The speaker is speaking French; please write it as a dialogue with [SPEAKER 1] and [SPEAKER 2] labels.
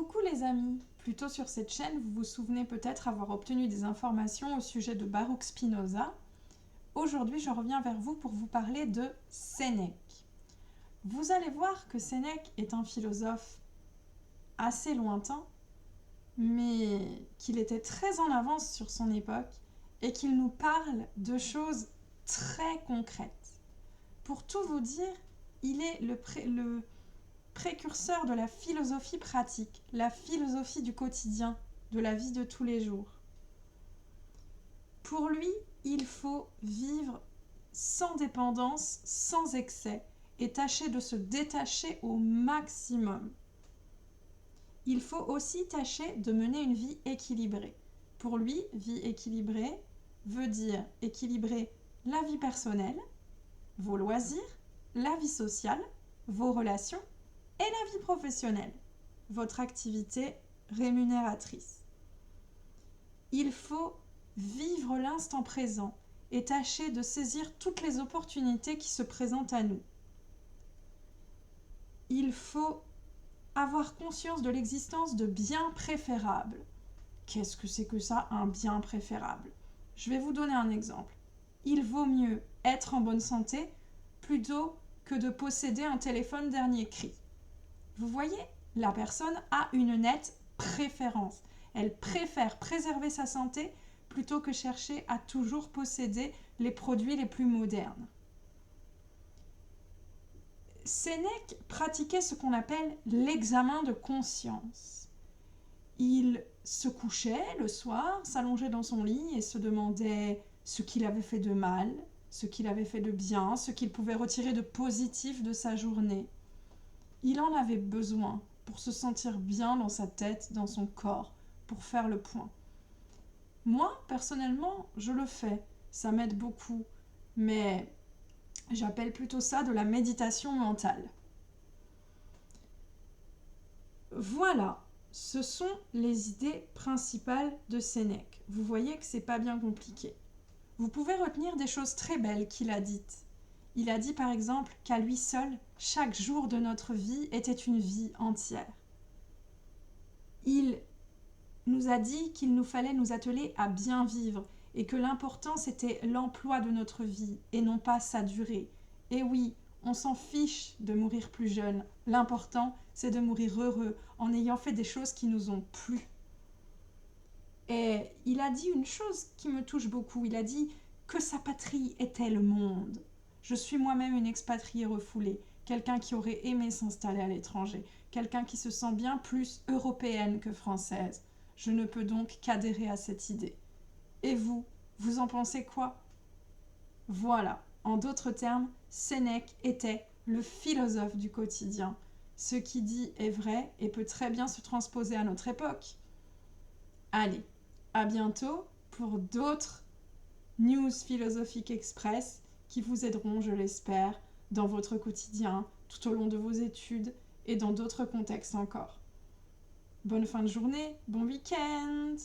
[SPEAKER 1] Coucou les amis! Plus tôt sur cette chaîne, vous vous souvenez peut-être avoir obtenu des informations au sujet de Baruch Spinoza. Aujourd'hui, je reviens vers vous pour vous parler de Sénèque. Vous allez voir que Sénèque est un philosophe assez lointain, mais qu'il était très en avance sur son époque et qu'il nous parle de choses très concrètes. Pour tout vous dire, il est le précurseur de la philosophie pratique, la philosophie du quotidien, de la vie de tous les jours. Pour lui, il faut vivre sans dépendance, sans excès, et tâcher de se détacher au maximum. Il faut aussi tâcher de mener une vie équilibrée. Pour lui, vie équilibrée veut dire équilibrer la vie personnelle, vos loisirs, la vie sociale, vos relations et la vie professionnelle, votre activité rémunératrice. Il faut vivre l'instant présent et tâcher de saisir toutes les opportunités qui se présentent à nous. Il faut avoir conscience de l'existence de biens préférables. Qu'est-ce que c'est que ça, un bien préférable? Je vais vous donner un exemple. Il vaut mieux être en bonne santé plutôt que de posséder un téléphone dernier cri. Vous voyez, la personne a une nette préférence. Elle préfère préserver sa santé plutôt que chercher à toujours posséder les produits les plus modernes. Sénèque pratiquait ce qu'on appelle l'examen de conscience. Il se couchait le soir, s'allongeait dans son lit et se demandait ce qu'il avait fait de mal, ce qu'il avait fait de bien, ce qu'il pouvait retirer de positif de sa journée. Il en avait besoin pour se sentir bien dans sa tête, dans son corps, pour faire le point. Moi, personnellement, je le fais. Ça m'aide beaucoup. Mais j'appelle plutôt ça de la méditation mentale. Voilà, ce sont les idées principales de Sénèque. Vous voyez que c'est pas bien compliqué. Vous pouvez retenir des choses très belles qu'il a dites. Il a dit par exemple qu'à lui seul, chaque jour de notre vie était une vie entière. Il nous a dit qu'il nous fallait nous atteler à bien vivre et que l'important c'était l'emploi de notre vie et non pas sa durée. Et oui, on s'en fiche de mourir plus jeune. L'important c'est de mourir heureux en ayant fait des choses qui nous ont plu. Et il a dit une chose qui me touche beaucoup. Il a dit que sa patrie était le monde. Je suis moi-même une expatriée refoulée, quelqu'un qui aurait aimé s'installer à l'étranger, quelqu'un qui se sent bien plus européenne que française. Je ne peux donc qu'adhérer à cette idée. Et vous, vous en pensez quoi? Voilà, en d'autres termes, Sénèque était le philosophe du quotidien. Ce qu'il dit est vrai et peut très bien se transposer à notre époque. Allez, à bientôt pour d'autres News Philosophiques Express qui vous aideront, je l'espère, dans votre quotidien, tout au long de vos études et dans d'autres contextes encore. Bonne fin de journée, bon week-end!